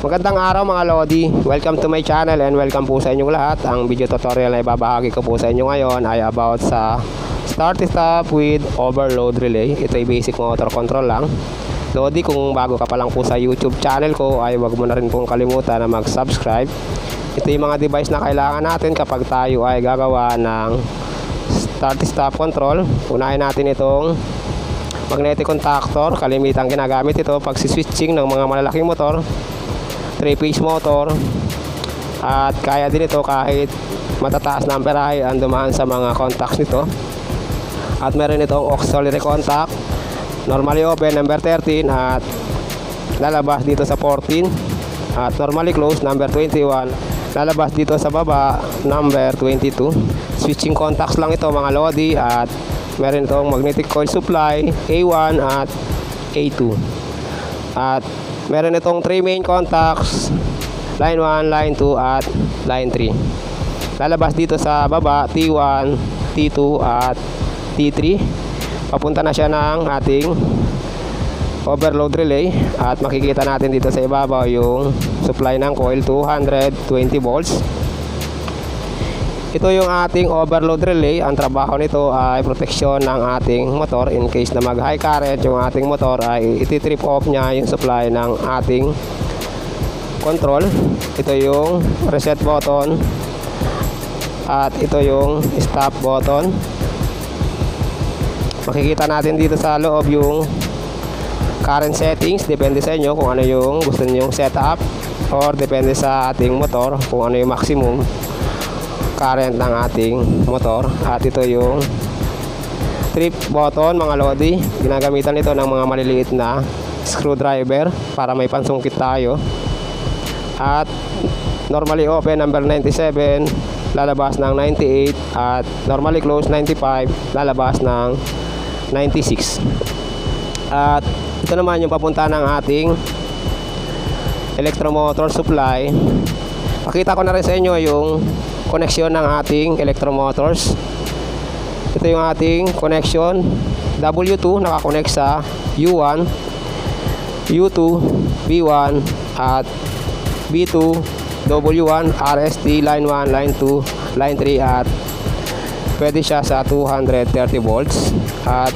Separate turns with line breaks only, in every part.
Magandang araw mga Lodi. Welcome to my channel and welcome po sa inyong lahat. Ang video tutorial na ibabahagi ko po sa inyo ngayon ay about sa start-stop with overload relay. Ito ay basic motor control lang. Lodi, kung bago ka pa lang po sa YouTube channel ko ay wag mo na rin pong kalimutan na mag-subscribe. Ito yung mga device na kailangan natin kapag tayo ay gagawa ng start-stop control. Unahin natin itong magnetic contactor. Kalimitang ginagamit ito pag switching ng mga malalaking motor, 3-phase motor, at kaya din ito kahit matataas na amperahe ang dumaan sa mga contacts nito. At meron itong auxiliary contact, normally open number 13 at lalabas dito sa 14, at normally close number 21, lalabas dito sa baba number 22. Switching contacts lang ito mga Lodi. At meron itong magnetic coil supply A1 at A2, at meron itong 3 main contacts, line 1, line 2 at line 3. Lalabas dito sa baba T1, T2 at T3. Papunta na siya ng ating overload relay. At makikita natin dito sa ibabaw yung supply ng coil, 220 volts. Ito yung ating overload relay. Ang trabaho nito ay proteksyon ng ating motor in case na mag high current yung ating motor, ay iti-trip off niya yung supply ng ating control. Ito yung reset button at ito yung stop button. Makikita natin dito sa loob yung current settings. Depende sa inyo kung ano yung gusto niyo setup, or depende sa ating motor kung ano yung maximum current ng ating motor. At ito yung trip button mga Lodi. Ginagamitan ito ng mga maliliit na screwdriver para may pansungkit tayo. At normally open number 97, lalabas ng 98, at normally close 95, lalabas ng 96. At ito naman yung papunta ng ating electromotor supply. Pakita ko na rin sa inyo yung connection ng ating electromotors. Ito yung ating connection. W2 nakakonect sa U1, U2 B1 at B2 W1 RST line 1, line 2, line 3, at pwede siya sa 230 volts. At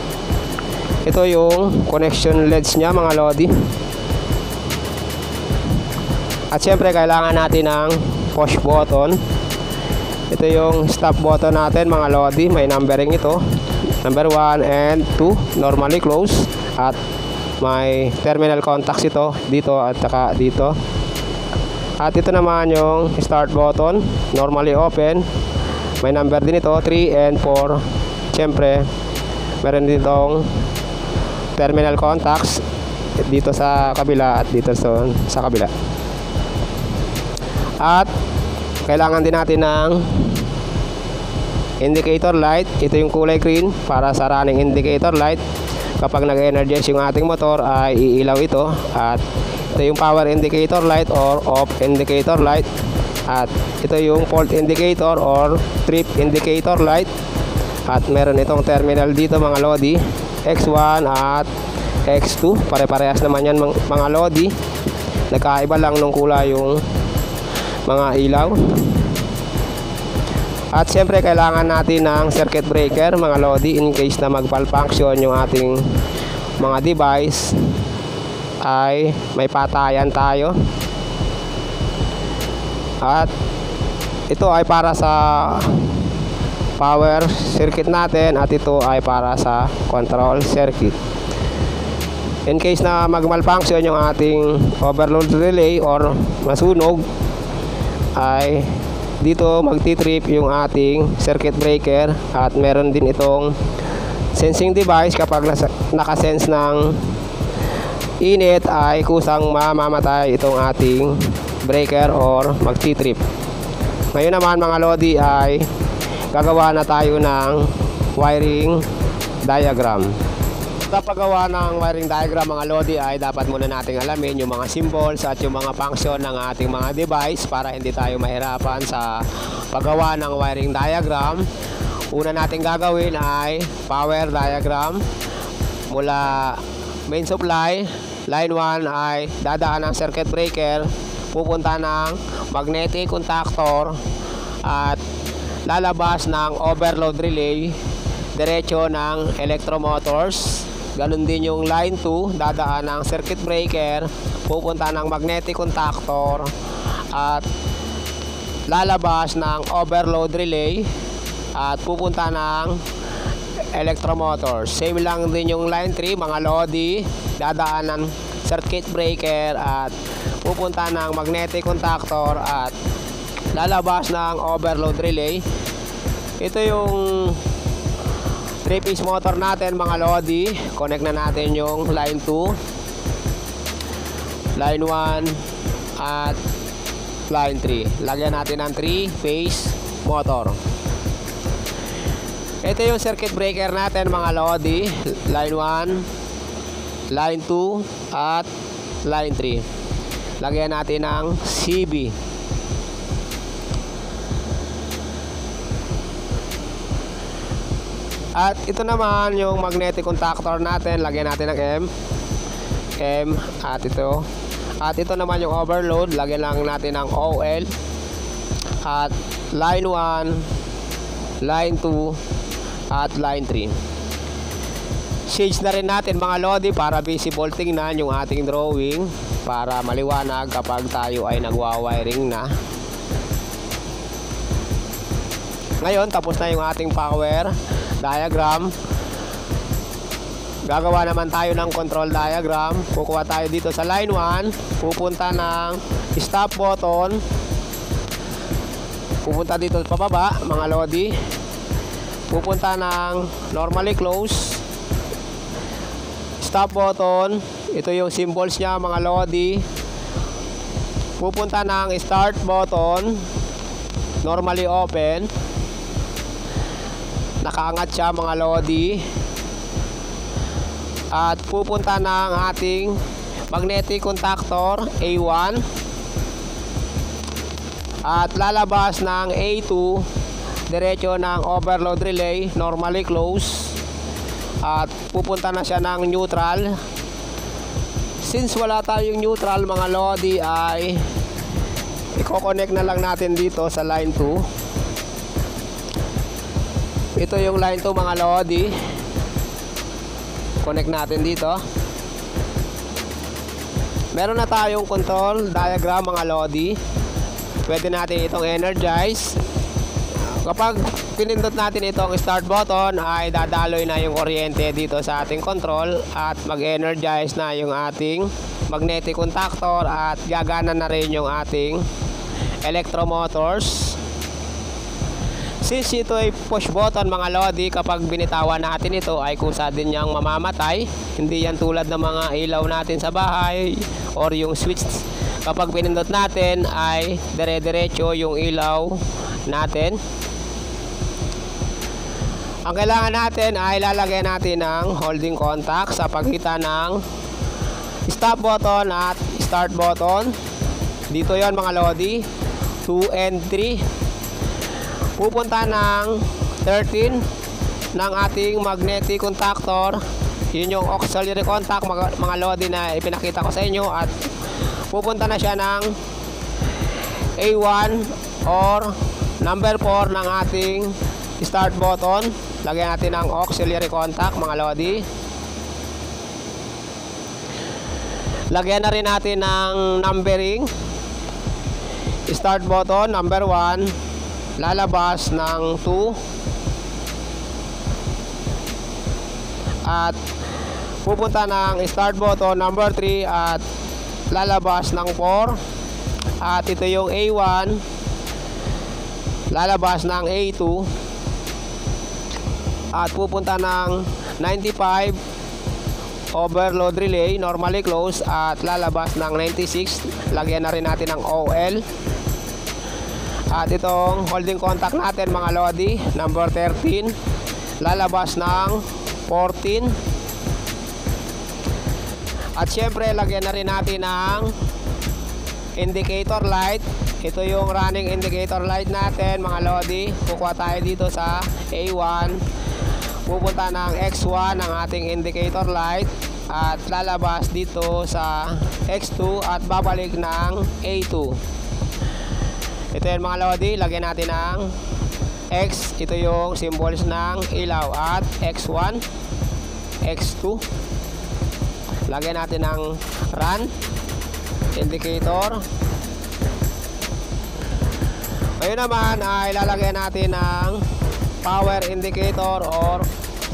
ito yung connection LEDs niya mga Lodi. At syempre kailangan natin ng push button. Ito yung stop button natin mga Lodi. May numbering ito, number 1 and 2, normally close. At may terminal contacts ito dito at saka dito. At ito naman yung start button, normally open. May number din ito, 3 and 4. Siyempre meron ditong terminal contacts dito sa kabila at dito sa kabila. At kailangan din natin ng indicator light. Ito yung kulay green para sa running indicator light. Kapag nag-energize yung ating motor ay iilaw ito. At ito yung power indicator light or off indicator light. At ito yung fault indicator or trip indicator light. At meron itong terminal dito mga Lodi, X1 at X2. Pare-parehas naman yan mga Lodi. Nagkaiba lang nung kulay yung mga ilaw. At syempre kailangan natin ng circuit breaker mga Lodi in case na mag-malfunction yung ating mga device, ay may patayan tayo. At ito ay para sa power circuit natin, at ito ay para sa control circuit. In case na mag-malfunction yung ating overload relay or masunog, ay dito magti-trip yung ating circuit breaker. At meron din itong sensing device. Kapag nakasense ng init ay kusang mamamatay itong ating breaker or magti-trip. Ngayon naman mga Lodi ay gagawa na tayo ng wiring diagram. Sa paggawa ng wiring diagram mga Lodi ay dapat muna nating alamin yung mga symbols at yung mga function ng ating mga device para hindi tayo mahirapan sa paggawa ng wiring diagram. Una nating gagawin ay power diagram. Mula main supply, line 1 ay dadaan ang circuit breaker pupunta ng magnetic contactor at lalabas ng overload relay diretso ng electromotors. Ganun din yung line 2, dadaan ng circuit breaker, pupunta ng magnetic contactor at lalabas ng overload relay at pupunta ng electromotor. Same lang din yung line 3 mga lodi, dadaan ng circuit breaker at pupunta ng magnetic contactor at lalabas ng overload relay. Ito yung 3-piece motor natin mga lodi. Connect na natin yung line 2, line 1 at line 3. Lagyan natin ng 3-phase motor. Ito yung circuit breaker natin mga lodi, line 1, line 2 at line 3. Lagyan natin ng CB. At ito naman yung magnetic contactor natin, lagyan natin ng M at ito. At ito naman yung overload, lagyan lang natin ng OL. At line 1, line 2 at line 3. Shades na rin natin mga lodi para visible tingnan yung ating drawing, para maliwanag kapag tayo ay nagwa-wiring na. Ngayon tapos na yung ating power diagram. Gagawa naman tayo ng control diagram. Kukuha tayo dito sa line 1, pupunta ng stop button, pupunta dito pababa mga lodi, pupunta ng normally close, stop button, ito yung symbols niya mga lodi, pupunta ng start button, normally open, nakaangat siya mga lodi, at pupunta ng ating magnetic contactor A1 at lalabas ng A2 diretso ng overload relay, normally close, at pupunta na siya ng neutral. Since wala tayong neutral mga lodi, ay i-connect na lang natin dito sa line 2. Ito yung line 2 mga lodi, connect natin dito. Meron na tayong control diagram mga lodi. Pwede natin itong energize. Kapag pinindot natin itong start button, ay dadaloy na yung kuryente dito sa ating control at mag-energize na yung ating magnetic contactor at gagana na rin yung ating electromotors. Since ito ay push button mga lodi, kapag binitawan natin ito ay kusa din niyang mamamatay. Hindi yan tulad ng mga ilaw natin sa bahay or yung switch. Kapag pinindot natin ay dire-diretso yung ilaw natin. Ang kailangan natin ay lalagyan natin ng holding contact sa pagitan ng stop button at start button. Dito yon mga lodi, 2 and 3. Pupunta ng 13 ng ating magnetic contactor. Yun yung auxiliary contact mga lodi na ipinakita ko sa inyo, at pupunta na siya ng A1 or number 4 ng ating start button. Lagyan natin ng auxiliary contact mga lodi. Lagyan na rin natin ng numbering. Start button number 1, lalabas ng 2 at pupunta ng start button number 3 at lalabas ng 4, at ito yung A1, lalabas ng A2 at pupunta ng 95 overload relay, normally close, at lalabas ng 96. Lagyan na rin natin ng OL. At itong holding contact natin mga lodi, number 13, lalabas ng 14. At syempre lagyan na rin natin ng indicator light. Ito yung running indicator light natin mga lodi. Kukuha tayo dito sa A1, pupunta ng X1 ang ating indicator light at lalabas dito sa X2 at babalik ng A2. Ito yan mga lodi, lagyan natin ng X, ito yung symbols ng ilaw, at X1, X2. Lagyan natin ng run indicator. Ngayon naman ay lalagyan natin ng power indicator or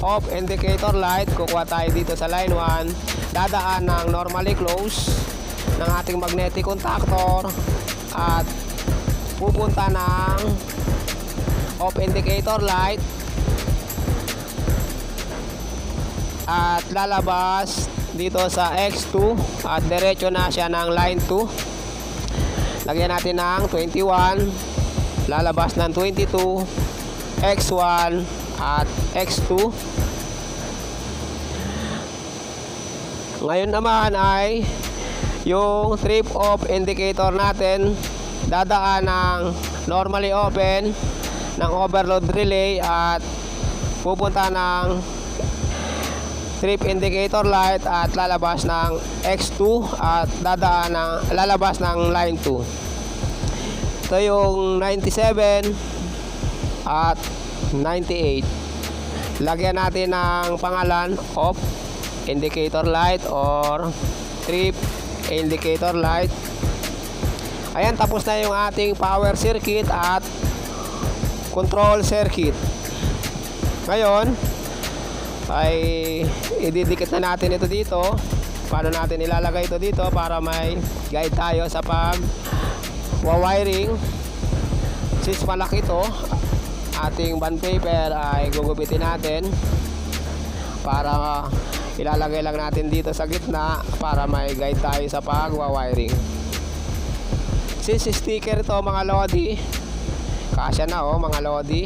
off indicator light. Kukuha tayo dito sa line 1, dadaan ng normally close ng ating magnetic contactor at pupunta ng off indicator light at lalabas dito sa X2 at diretso na siya ng line 2. Lagyan natin ng 21, lalabas ng 22, X1 at X2. Ngayon naman ay yung trip off indicator natin dadaan ng normally open ng overload relay at pupunta ng trip indicator light at lalabas ng X2 at dadaan ng lalabas ng line 2. Ito yung 97 at 98. Lagyan natin ng pangalan off indicator light or trip indicator light. Ayan, tapos na yung ating power circuit at control circuit. Ngayon ay ididikit na natin ito dito. Paano natin ilalagay ito dito para may guide tayo sa pag wiring. Since malaki ito, ating bond paper ay gugupitin natin para ilalagay lang natin dito sa gitna para may guide tayo sa pag wiring. Since sticker ito mga lodi, kasya na mga lodi.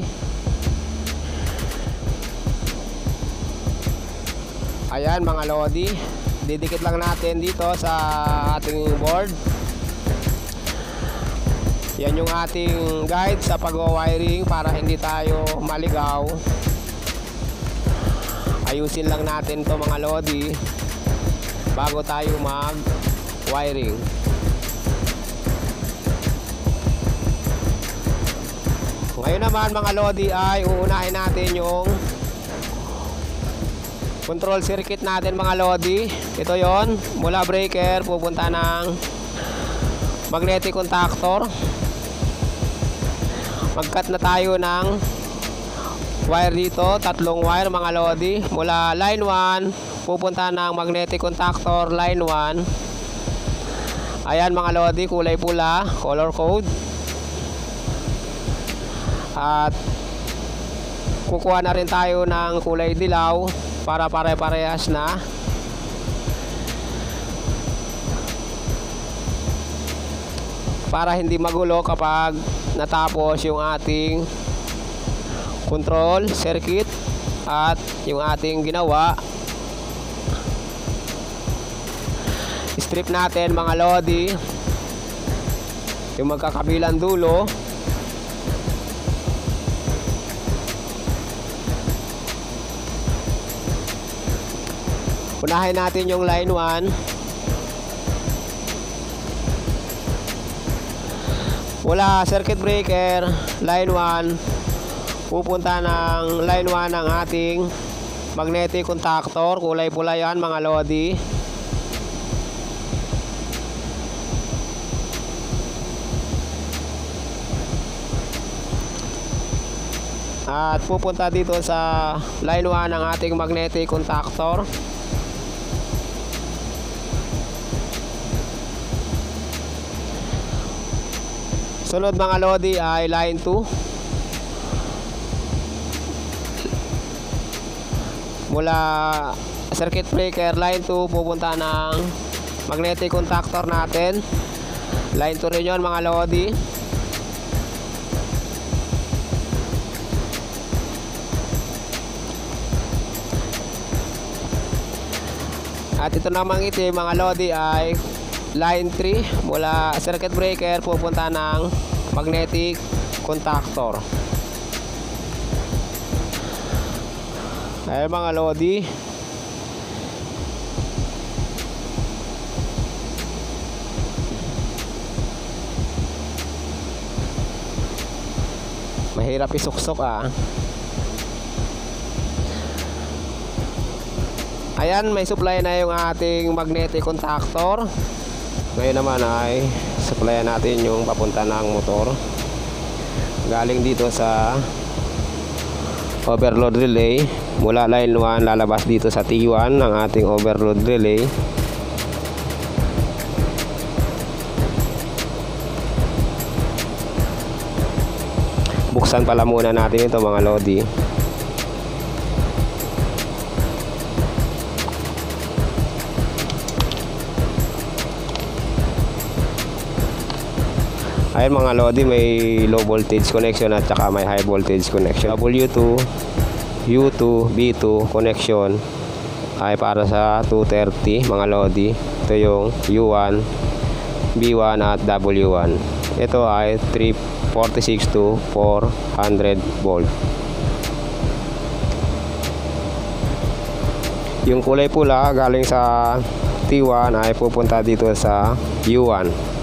Ayan mga lodi, didikit lang natin dito sa ating board. Yan yung ating guide sa pag-wiring para hindi tayo maligaw. Ayusin lang natin to mga lodi bago tayo mag-wiring. Ngayon naman mga lodi ay uunahin natin yung control circuit natin mga lodi. Ito yon, mula breaker pupunta ng magnetic contactor. Mag-cut na tayo ng wire dito, tatlong wire mga lodi. Mula line 1 pupunta ng magnetic contactor line 1. Ayan mga lodi, kulay pula, color code. At kukuha na rin tayo ng kulay dilaw para pare-parehas na. Para hindi magulo kapag natapos yung ating control circuit at yung ating ginawa. Strip natin mga lodi yung magkakabilang dulo. Unahin natin yung line 1. Mula circuit breaker line 1 pupunta ng line 1 ng ating magnetic contactor. Kulay pula yan mga lodi. At pupunta dito sa line 1 ng ating magnetic contactor. Sunod mga lodi ay line 2. Mula circuit breaker line 2 pupunta ng magnetic contactor natin. Line 2 rin yun mga lodi. At ito namang itim mga lodi ay line 3. Mula circuit breaker pupunta ng magnetic contactor. Ay mga lodi, mahirap isuksok Ayan, may supply na yung ating magnetic contactor. Ngayon naman ay supplyan natin yung papunta ng motor. Galing dito sa overload relay. Mula line 1 lalabas dito sa T1 ng ating overload relay. Buksan pala muna natin ito mga lodi. Ayan mga lodi, may low voltage connection at saka may high voltage connection. W2, U2, B2 connection ay para sa 230 mga lodi. Ito yung U1, B1 at W1. Ito ay 346 to 400 volt. Yung kulay pula galing sa T1 ay pupunta dito sa U1.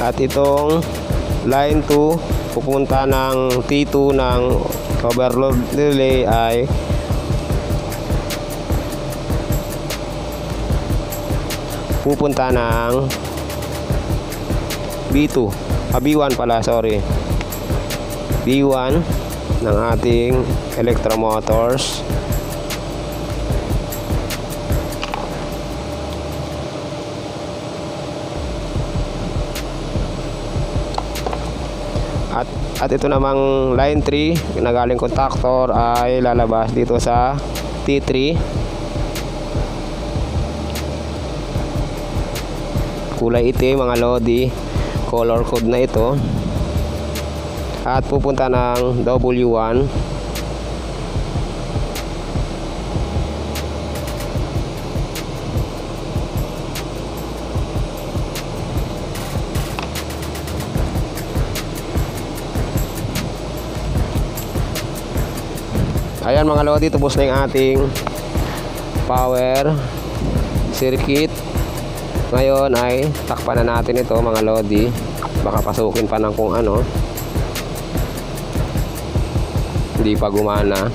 At itong line 2 pupunta ng T2 ng overload relay ay pupunta ng B2, B1 pala, sorry, B1 ng ating electromotors. At ito namang line 3 na galing contactor ay lalabas dito sa T3. Kulay itim mga lodi, color code na ito. At pupunta ng W1. Ayan mga lodi, tubos na yung ating power circuit. Ngayon ay takpan na natin ito mga lodi. Baka pasukin pa ng kung ano. Hindi pa gumana.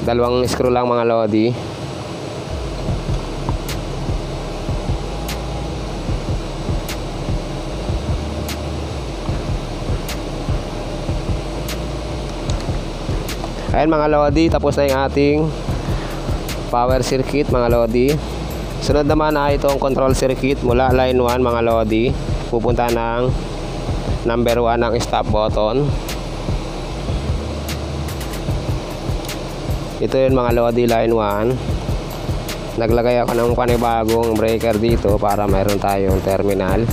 Dalawang screw lang mga lodi. Ayan mga lodi, tapos na yung ating power circuit mga lodi. Sunod naman ay itong control circuit mula line 1 mga lodi. Pupunta ng number 1 ng stop button. Ito yun mga lodi, line 1. Naglagay ako ng panibagong breaker dito para mayroon tayong terminal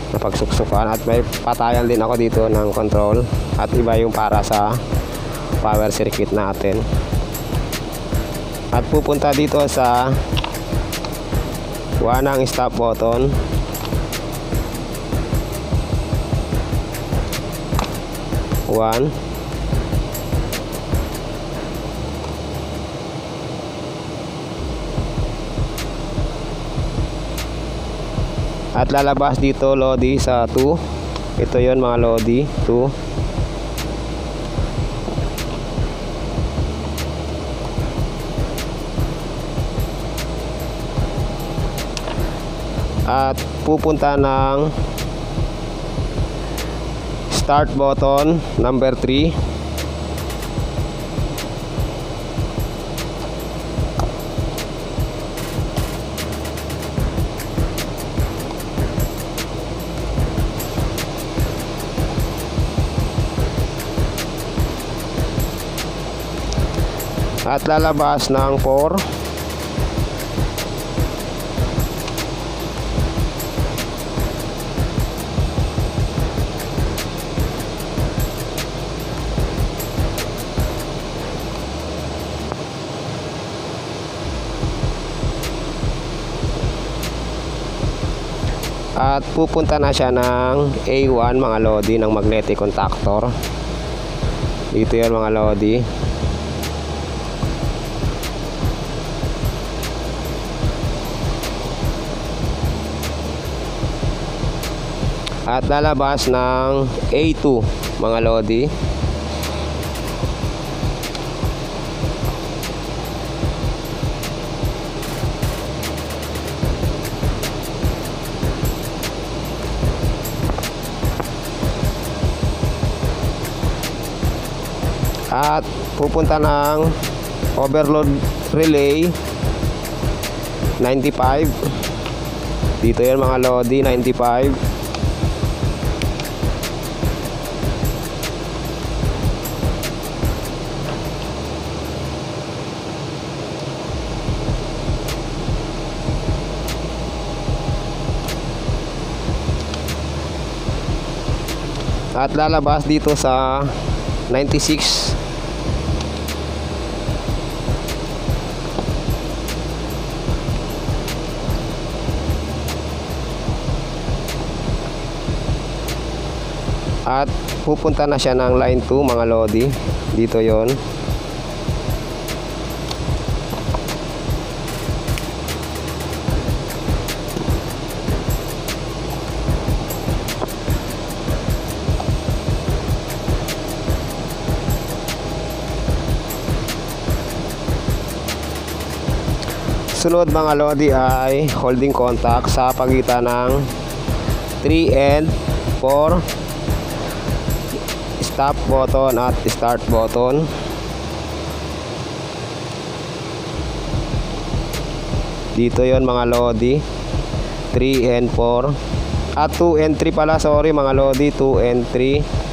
na pagsuksukan. At may patayan din ako dito ng control. At iba yung para sa power circuit natin. At pupunta dito sa 1 ng stop button. One. At lalabas dito lodi sa 2. Ito yon mga lodi, 2. At pupunta ng start button number 3. At lalabas ng 4. At pupunta na siya ng A1 mga lodi, ng magnetic contactor. Dito yan mga lodi. At lalabas ng A2 mga lodi. At pupunta ng overload relay 95. Dito yan mga lodi, 95. At lalabas dito sa 96. At pupunta na siya ng line 2 mga lodi. Dito yon. Sunod mga lodi ay holding contact sa pagitan ng 3 and 4, stop button at start button. Dito yon mga lodi, 3 and 4 at 2 and 3 pala, sorry mga lodi, 2 and 3.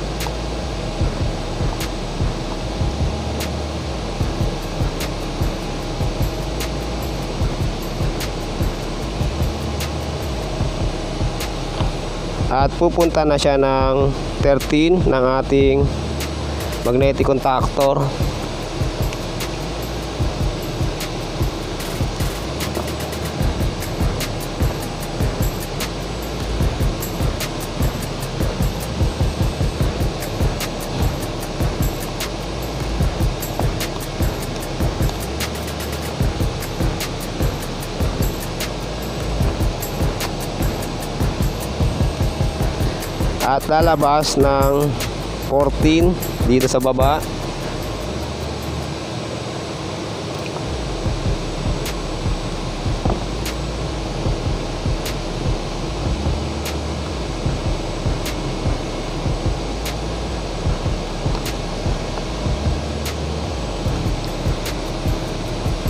At pupunta na siya ng 13 ng ating magnetic contactor. At lalabas ng 14 dito sa baba.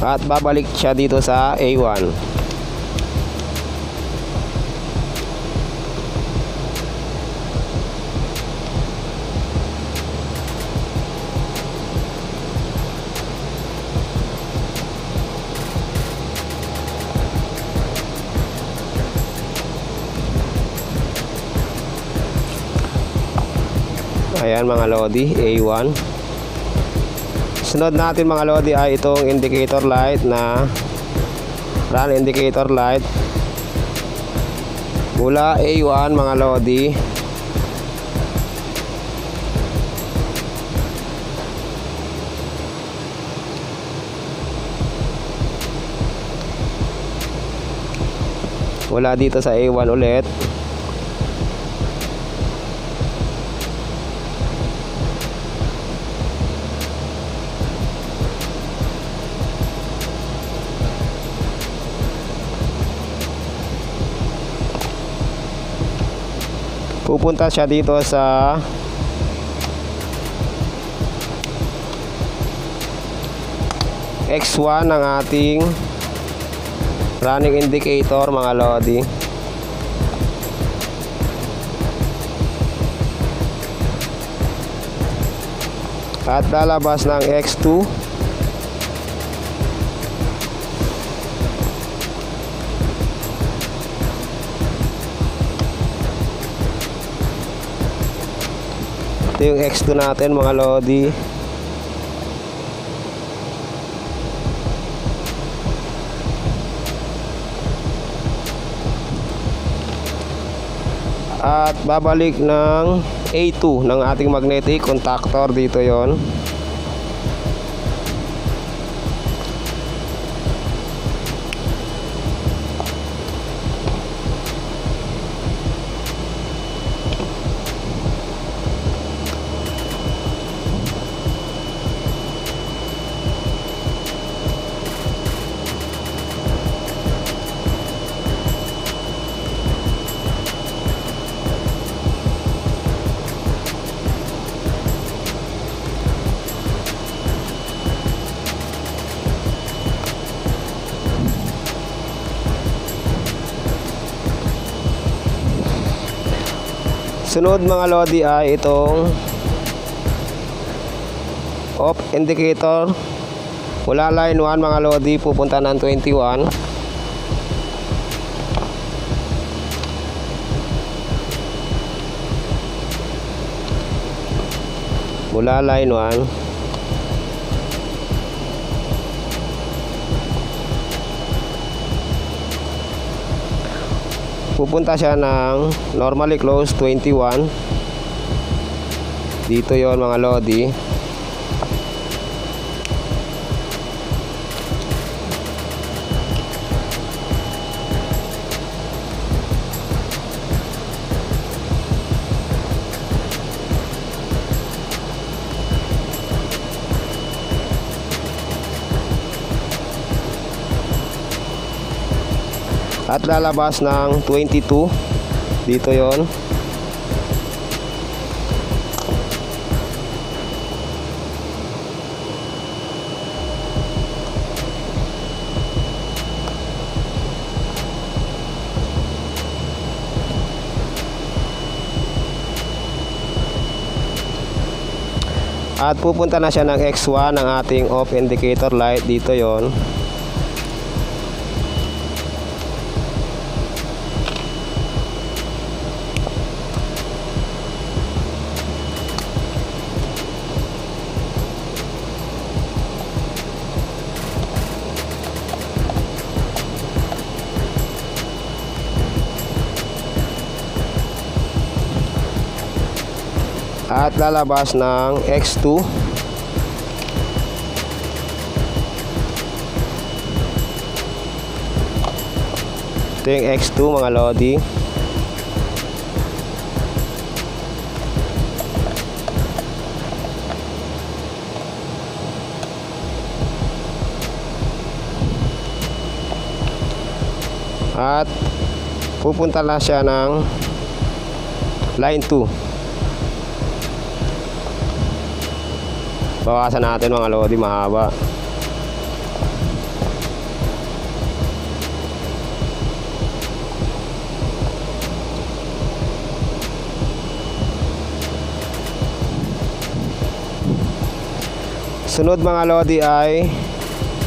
At babalik siya dito sa A1. Ayan mga lodi, A1. Sunod natin mga lodi ay itong indicator light na run indicator light. Mula A1 mga lodi, mula dito sa A1 ulit. Pupunta siya dito sa X1 ng ating running indicator mga lodi. At lalabas ng X2. Ito yung X2 natin mga lodi. at babalik ng A2 ng ating magnetic contactor. Dito yon. Sunod mga lodi ay itong off indicator. Mula line 1 mga lodi pupunta ng 21. Mula line 1 pupunta siya ng normally close 21. Dito yon mga lodi. At lalabas ng 22. Dito yon. At pupunta na siya ng X1 ng ating off indicator light. Dito yon. At lalabas ng X2. Ito yung X2 mga lodi. At pupunta na siya ng line 2. Bawasan natin mga lodi, mahaba. Sunod mga lodi ay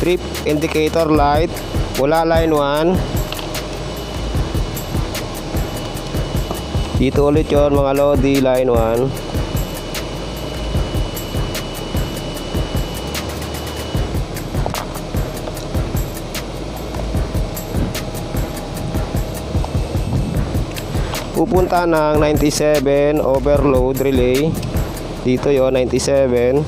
trip indicator light. Mula line 1. Dito ulit yon mga lodi, line 1. Pupunta ng 97 overload relay. Dito yon 97.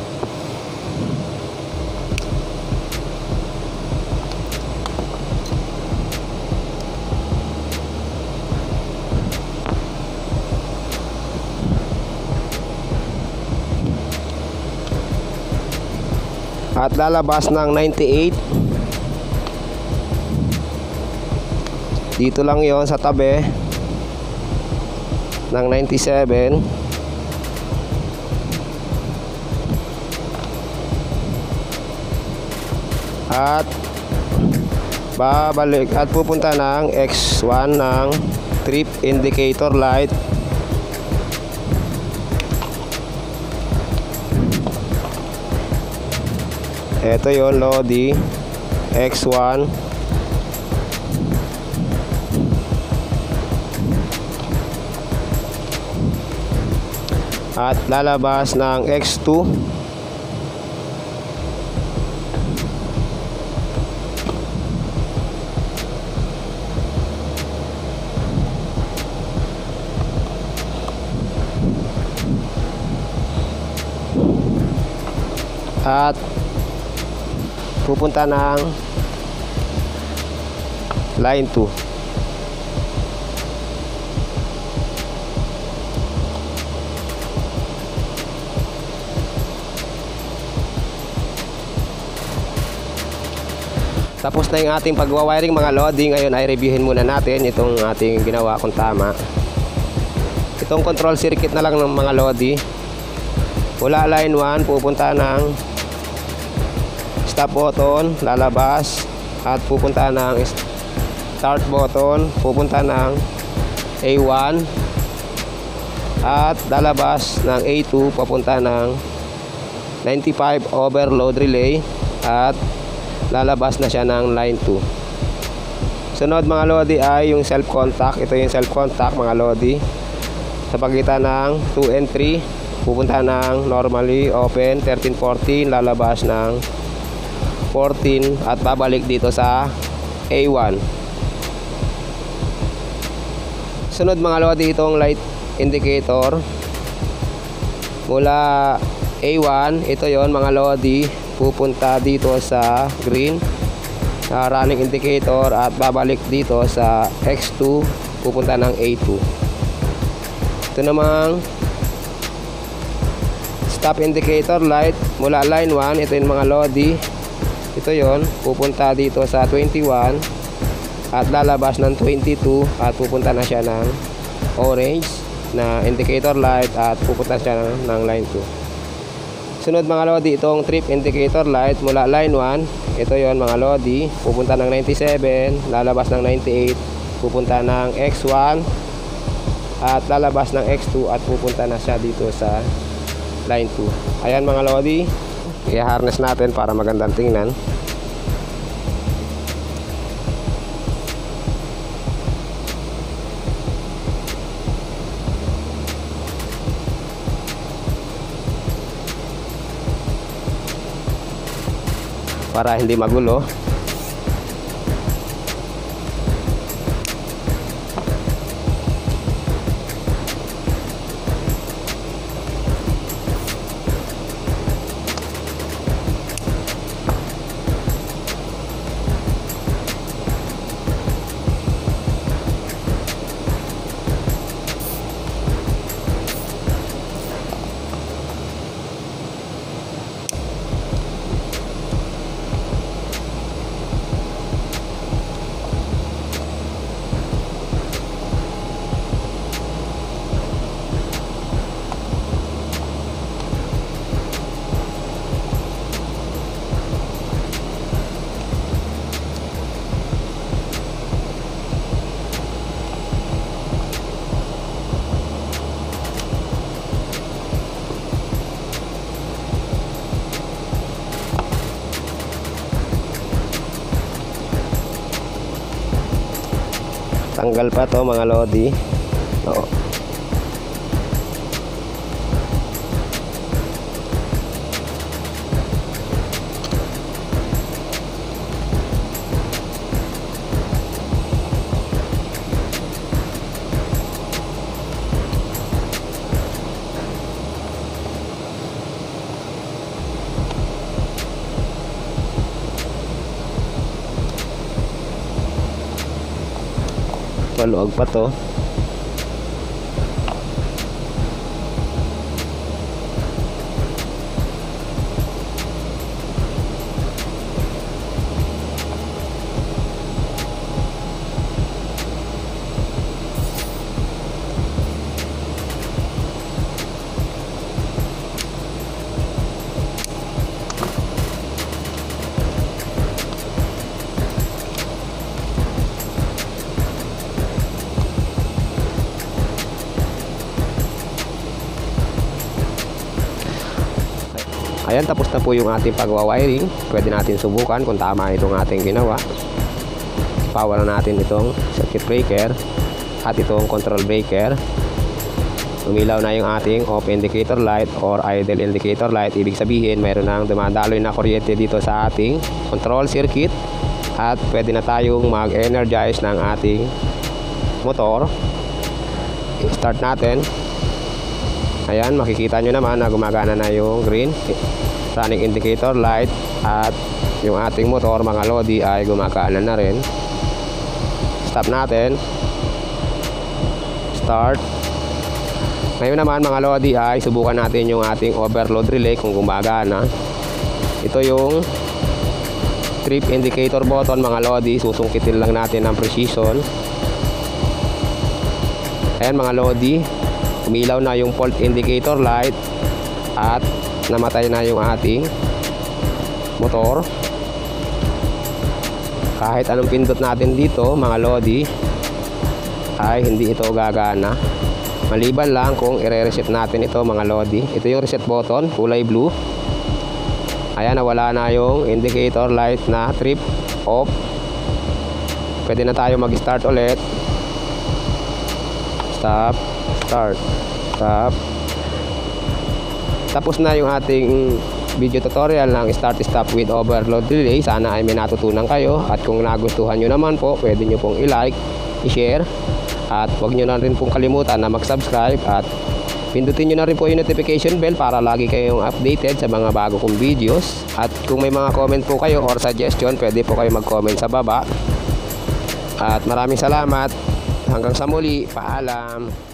At lalabas ng 98. Dito lang yon sa tabi ng 97. At babalik at pupunta ng X1 ng trip indicator light. Ito yon lodi, X1. At lalabas ng X2. at pupunta ng line 2. Tapos na yung ating pagwa-wiring mga lodi. Ngayon ay reviewin muna natin itong ating ginawa kung tama. Itong control circuit na lang ng mga lodi. Mula line 1 pupunta ng stop button, lalabas, at pupunta ng start button, pupunta ng A1, at lalabas ng A2 papunta ng 95 overload relay, at lalabas na siya ng line 2. Sunod mga lodi ay yung self contact. Ito yung self contact mga lodi. Sa pagitan ng 2 and 3 pupunta ng normally open 13-14, lalabas ng 14 at babalik dito sa A1. Sunod mga lodi itong light indicator. Mula A1, ito yon mga lodi, pupunta dito sa green running indicator at babalik dito sa X2, pupunta ng A2. Ito namang stop indicator light mula line 1, ito yung mga lodi, ito yon, pupunta dito sa 21 at lalabas ng 22 at pupunta na siya ng orange na indicator light at pupunta siya ng line 2. Sunod mga lodi itong trip indicator light mula line 1, ito yon mga lodi, pupunta ng 97, lalabas ng 98, pupunta ng X1 at lalabas ng X2 at pupunta na siya dito sa line 2. Ayan mga lodi, i-harness natin para magandang tingnan. Para hindi magulo. Tanggal pa to mga lodi. Oo. Maluwag pa to. Ayan, tapos na po yung ating pagwa-wiring. Pwede natin subukan kung tama itong ating ginawa. Power na natin itong circuit breaker at itong control breaker. Umilaw na yung ating off indicator light or idle indicator light. Ibig sabihin mayroon nang dumadaloy na kuryente dito sa ating control circuit at pwede na tayong mag-energize ng ating motor. I-start natin. Ayan, makikita nyo naman na gumagana na yung green running indicator light, at yung ating motor mga lodi ay gumagana na rin. Stop natin. Start. Ngayon naman mga lodi ay subukan natin yung ating overload relay kung gumagana. Ito yung trip indicator button mga lodi, susungkitin lang natin ang precision. Ayan mga lodi, umilaw na yung fault indicator light at namatay na yung ating motor. Kahit anong pindot natin dito mga lodi ay hindi ito gagana, maliban lang kung i-reset natin ito mga lodi. Ito yung reset button, kulay blue. Ayan, nawala na yung indicator light na trip off. Pwede na tayo mag-start ulit. Stop, start, stop. Tapos na yung ating video tutorial ng start-stop with overload relay. Sana ay may natutunan kayo, at kung nagustuhan nyo naman po, pwede nyo pong i-like, i-share, at huwag nyo na rin pong kalimutan na mag-subscribe, at pindutin nyo na rin po yung notification bell para lagi kayong updated sa mga bago kong videos. At kung may mga comment po kayo or suggestion, pwede po kayo mag-comment sa baba. At maraming salamat. Hanggang sa muli, paalam.